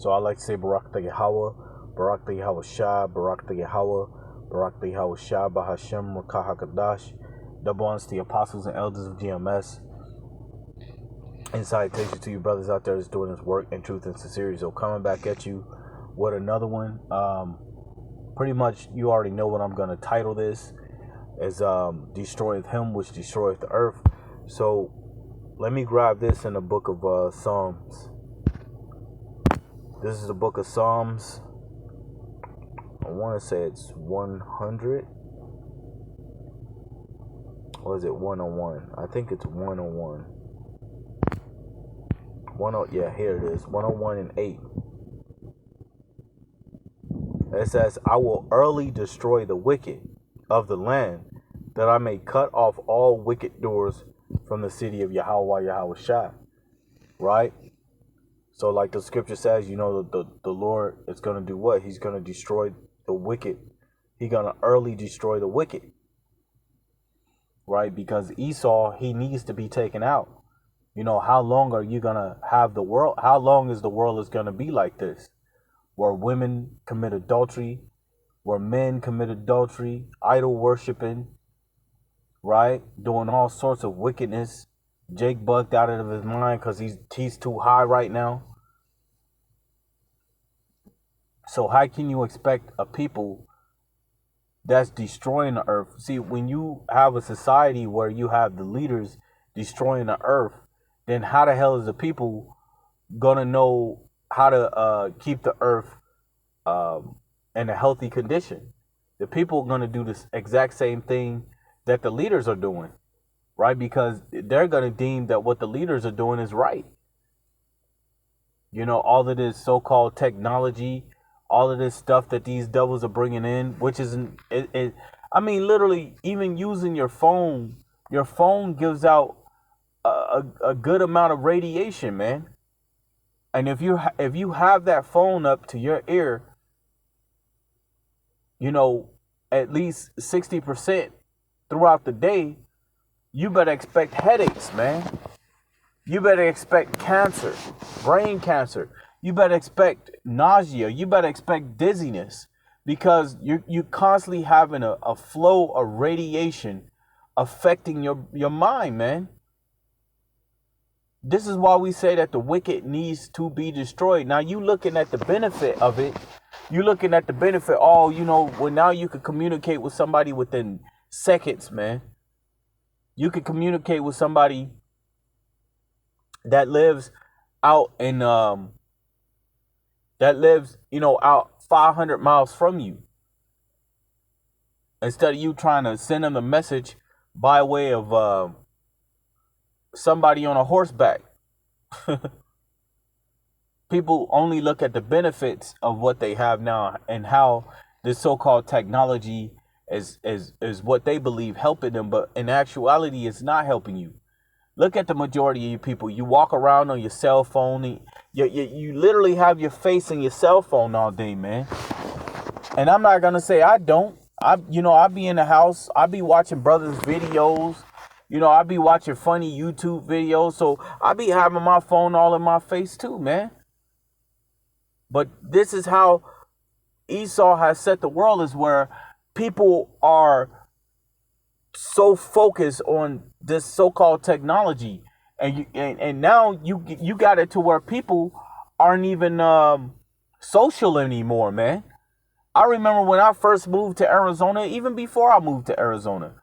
So I like to say Barak Yahweh, Barak Yahweh Shah, Barak Yahweh, Barak Yahweh Shah, Bahashem, Rakah HaKadash. Double honors to the apostles and elders of GMS. And salutation to you brothers out there that's doing this work in truth and sincerity. So coming back at you with another one. Pretty much you already know what I'm going to title this as Destroyeth Him which destroyeth the earth. So let me grab this in the book of Psalms. This is the book of Psalms. I want to say it's 100. Or is it 101? I think it's 101. Yeah, here it is. 101 and 8. It says, I will early destroy the wicked of the land, that I may cut off all wicked doors from the city of Yahweh Shah. Right? So like the scripture says, you know, the Lord is going to do what? He's going to destroy the wicked. He's going to early destroy the wicked. Right? Because Esau, he needs to be taken out. You know, how long are you going to have the world? How long is the world is going to be like this? Where women commit adultery, where men commit adultery, idol worshiping, right? Doing all sorts of wickedness. Jake bugged out of his mind because he's too high right now. So how can you expect a people that's destroying the earth? See, when you have a society where you have the leaders destroying the earth, then how the hell is the people gonna know how to keep the earth in a healthy condition? The people are gonna do this exact same thing that the leaders are doing, right? Because they're gonna deem that what the leaders are doing is right. You know, all of this so-called technology, all of this stuff that these devils are bringing in, which isn't, I mean, literally, even using your phone gives out a good amount of radiation, man. And if you have that phone up to your ear, you know, at least 60% throughout the day, you better expect headaches, man. You better expect cancer, brain cancer. You better expect nausea. You better expect dizziness, because you constantly having a flow of radiation affecting your mind, man. This is why we say that the wicked needs to be destroyed. Now you looking at the benefit of it. You looking at the benefit. Oh, you know, well, now you can communicate with somebody within seconds, man. You can communicate with somebody that lives out in out 500 miles from you, instead of you trying to send them a message by way of somebody on a horseback. People only look at the benefits of what they have now and how this so-called technology is what they believe helping them, but in actuality it's not helping you. Look at the majority of you people. You walk around on your cell phone. And you literally have your face in your cell phone all day, man. And I'm not gonna say I don't. I be in the house. I be watching brothers' videos. You know, I be watching funny YouTube videos. So I be having my phone all in my face too, man. But this is how Esau has set the world, is where people are so focused on this so-called technology, and now you got it to where people aren't even social anymore, man. I remember when I first moved to Arizona, even before I moved to Arizona.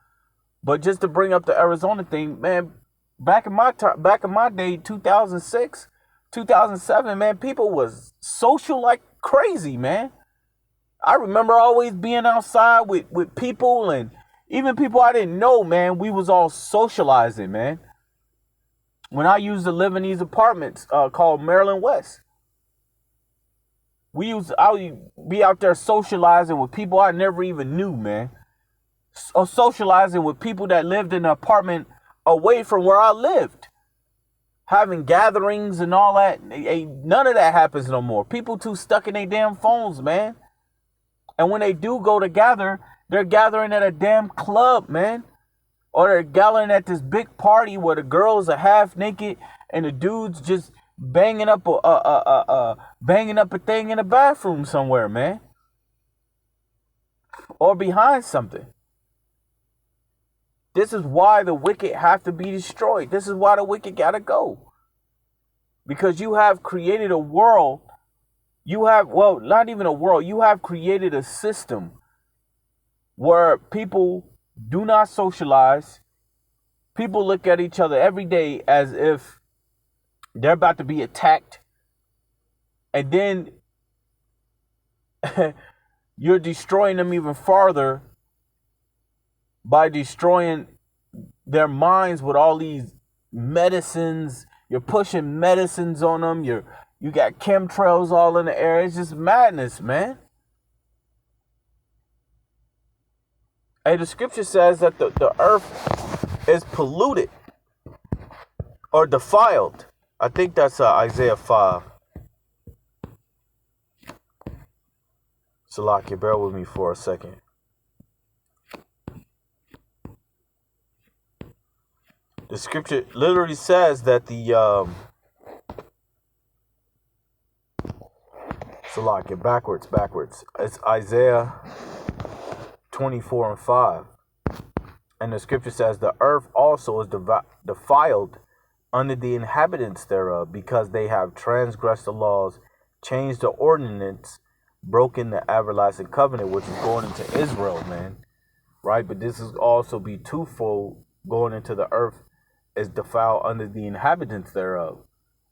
But just to bring up the Arizona thing, man, back in my day, 2006, 2007, man, people was social like crazy, man. I remember always being outside with people, and even people I didn't know, man. We was all socializing, man. When I used to live in these apartments called Maryland West, I would be out there socializing with people I never even knew, man. Socializing with people that lived in an apartment away from where I lived. Having gatherings and all that. None of that happens no more. People too stuck in their damn phones, man. And when they do go to gather, they're gathering at a damn club, man. Or they're gathering at this big party where the girls are half naked and the dudes just banging up banging up a thing in a bathroom somewhere, man. Or behind something. This is why the wicked have to be destroyed. This is why the wicked gotta go. Because you have created a world. Well, not even a world. You have created a system where people do not socialize. People look at each other every day as if they're about to be attacked. And then you're destroying them even farther by destroying their minds with all these medicines. You're pushing medicines on them. You got chemtrails all in the air. It's just madness, man. Hey, the scripture says that the earth is polluted or defiled. I think that's Isaiah 5. Salaki, bear with me for a second. The scripture literally says that the Salaki, backwards. It's Isaiah 24 and 5. And the scripture says the earth also is defiled under the inhabitants thereof, because they have transgressed the laws, changed the ordinance, broken the everlasting covenant, which is going into Israel, man. Right? But this is also be twofold. Going into the earth is defiled under the inhabitants thereof.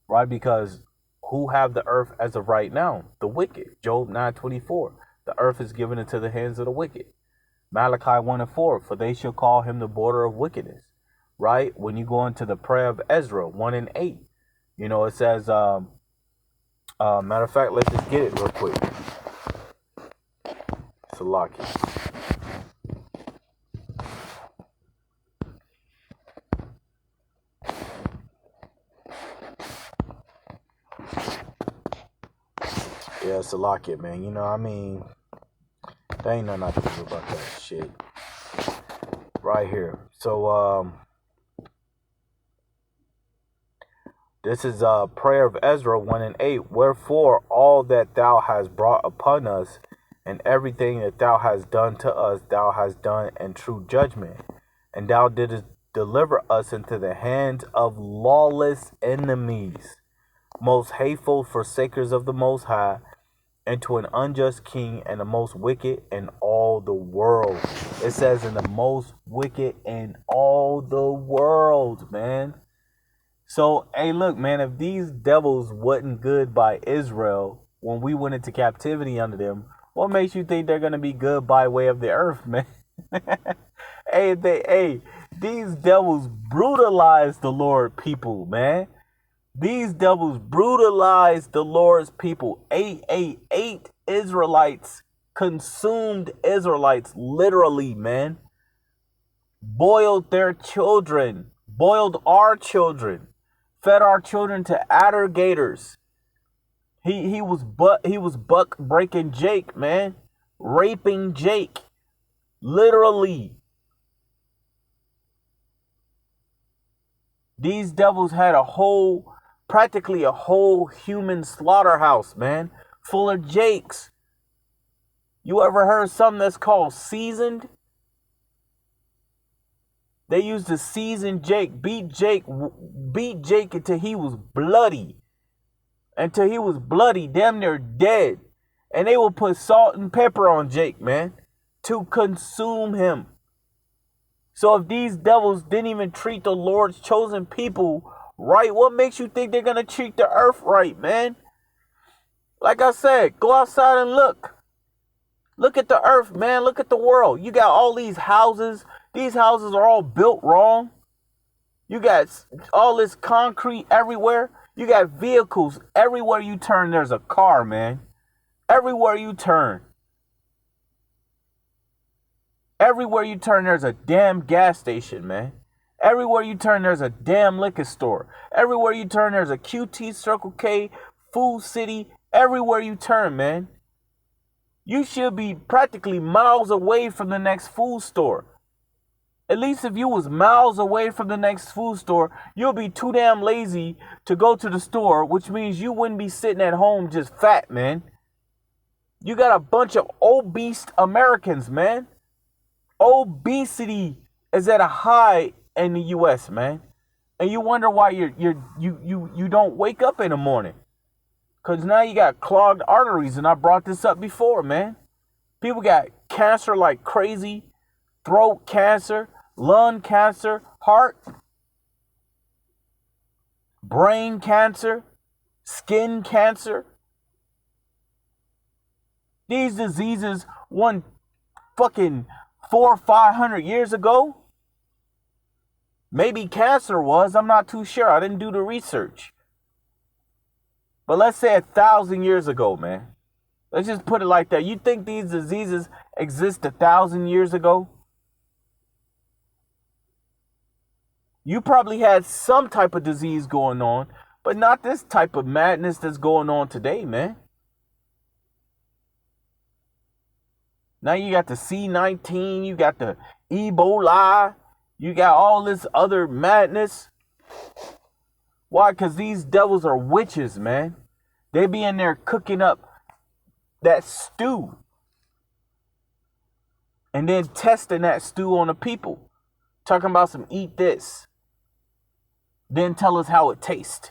Right? Because who have the earth as of right now? The wicked. Job 9:24. The earth is given into the hands of the wicked. Malachi 1 and 4. For they shall call him the border of wickedness. Right? When you go into the prayer of Ezra 1 and 8. You know, it says, matter of fact, let's just get it real quick. Salaki. Yeah, Salaki, man. You know, I mean, there ain't nothing I can do about that shit. Right here. So, this is prayer of Ezra 1 and 8. Wherefore, all that thou hast brought upon us, and everything that thou hast done to us, thou hast done in true judgment. And thou didst deliver us into the hands of lawless enemies, most hateful forsakers of the Most High, and to an unjust king, and the most wicked in all the world. It says in the most wicked in all the world, man. So, hey, look, man, if these devils wasn't good by Israel when we went into captivity under them, what makes you think they're going to be good by way of the earth, man? These devils brutalized the Lord people, man. These devils brutalized the Lord's people. Eight Israelites consumed Israelites, literally, man. Boiled their children, boiled our children, fed our children to adder gators. He was buck breaking Jake, man. Raping Jake. Literally. These devils had practically a whole human slaughterhouse, man. Full of Jakes. You ever heard something that's called seasoned? They used to season Jake, beat Jake until he was bloody. Damn near dead. And they will put salt and pepper on Jake, man, to consume him. So if these devils didn't even treat the Lord's chosen people right, what makes you think they're going to treat the earth right, man? Like I said, go outside and look. Look at the earth, man. Look at the world. You got all these houses. These houses are all built wrong. You got all this concrete everywhere. You got vehicles. Everywhere you turn, there's a car, man. Everywhere you turn. Everywhere you turn, there's a damn gas station, man. Everywhere you turn, there's a damn liquor store. Everywhere you turn, there's a QT, Circle K, Food City. Everywhere you turn, man. You should be practically miles away from the next food store. At least if you was miles away from the next food store, you'll be too damn lazy to go to the store, which means you wouldn't be sitting at home just fat, man. You got a bunch of obese Americans, man. Obesity is at a high in the US, man. And you wonder why you don't wake up in the morning. Cause now you got clogged arteries, and I brought this up before, man. People got cancer like crazy, throat cancer, lung cancer, heart, brain cancer, skin cancer. These diseases one fucking 400 or 500 years ago. Maybe cancer was, I'm not too sure. I didn't do the research. But let's say 1,000 years ago, man. Let's just put it like that. You think these diseases exist 1,000 years ago? You probably had some type of disease going on, but not this type of madness that's going on today, man. Now you got the C-19, you got the Ebola, you got all this other madness. Why? Because these devils are witches, man. They be in there cooking up that stew and then testing that stew on the people. Talking about some eat this. Then tell us how it tastes.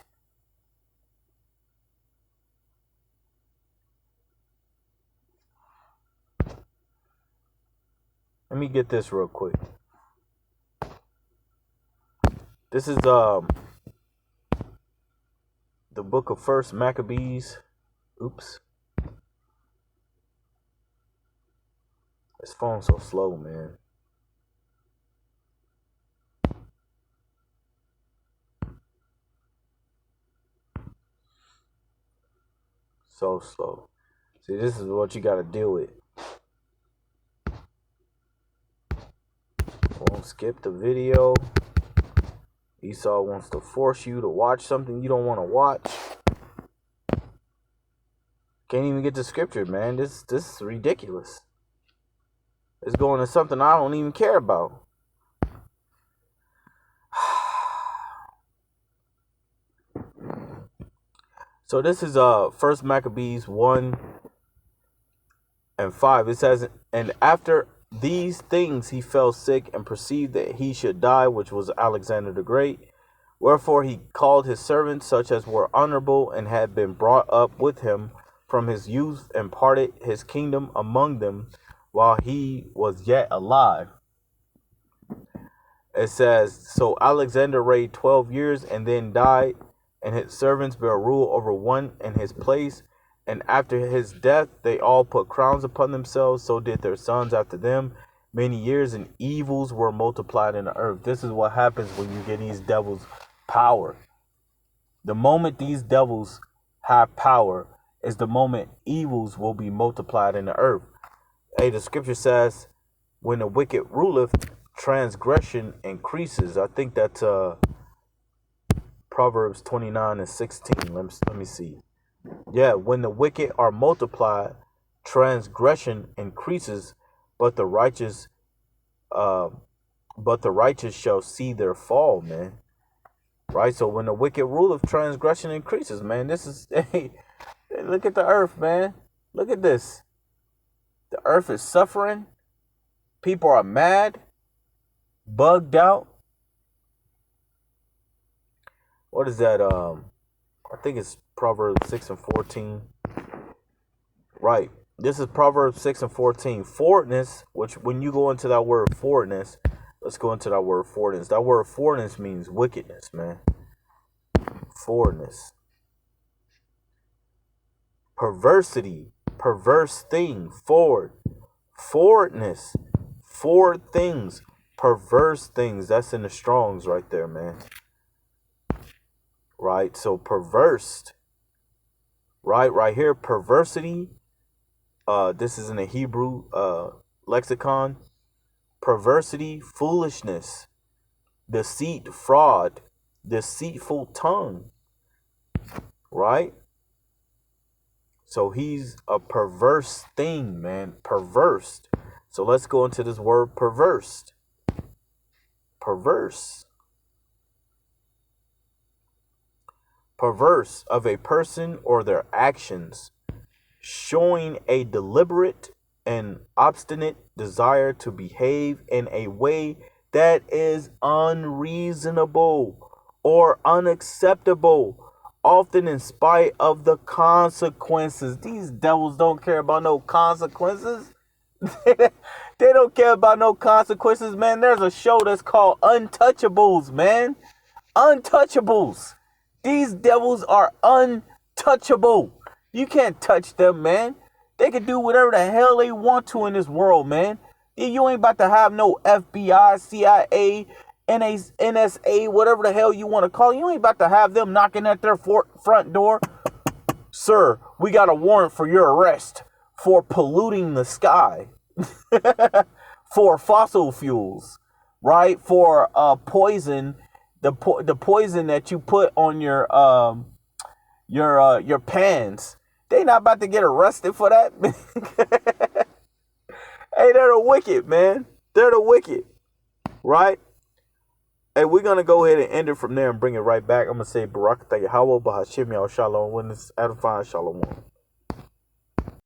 Let me get this real quick. This is the book of First Maccabees. Oops. This phone's so slow, man. So slow. See, this is what you got to deal with. Won't skip the video. Esau wants to force you to watch something you don't want to watch. Can't even get the scripture, man. This is ridiculous. It's going to something I don't even care about. So this is First Maccabees 1 and 5. It says, and after these things he fell sick and perceived that he should die, which was Alexander the Great. Wherefore he called his servants, such as were honorable and had been brought up with him from his youth, and parted his kingdom among them while he was yet alive. It says, so Alexander reigned 12 years and then died, and his servants bare rule over one in his place. And after his death, they all put crowns upon themselves. So did their sons after them. Many years, and evils were multiplied in the earth. This is what happens when you get these devils power. The moment these devils have power is the moment evils will be multiplied in the earth. Hey, the scripture says, when the wicked ruleth, transgression increases. I think that's Proverbs 29 and 16. Let me see. Yeah, when the wicked are multiplied, transgression increases, but the righteous shall see their fall, man. Right? So when the wicked ruleth, transgression increases, man. This is, hey, look at the earth, man. Look at this. The earth is suffering. People are mad, bugged out. What is that? I think it's Proverbs 6 and 14. Right. This is Proverbs 6 and 14. Forwardness, which when you go into that word forwardness, let's go into that word forwardness. That word forwardness means wickedness, man. Forwardness. Perversity. Perverse thing. Forward. Forwardness. Forward things. Perverse things. That's in the Strongs right there, man. Right? So perversed. Right here, perversity. This is in the Hebrew lexicon. Perversity, foolishness, deceit, fraud, deceitful tongue. Right? So he's a perverse thing, man. Perversed. So let's go into this word perversed. perverse of a person or their actions, showing a deliberate and obstinate desire to behave in a way that is unreasonable or unacceptable, often in spite of the consequences. These devils don't care about no consequences. They don't care about no consequences, man. There's a show that's called Untouchables, man. Untouchables. These devils are untouchable. You can't touch them, man. They can do whatever the hell they want to in this world, man. You ain't about to have no FBI, CIA, NSA, whatever the hell you want to call it. You ain't about to have them knocking at their front door. Sir, we got a warrant for your arrest for polluting the sky. For fossil fuels, right? For poison, the poison that you put on your pans. They not about to get arrested for that. Hey, they're the wicked, man. They're the wicked, right? Hey, we're gonna go ahead and end it from there and bring it right back. I'm gonna say Barakatah Yahweh Bahashim Yahweh Shalom. When it's edifying, Shalom.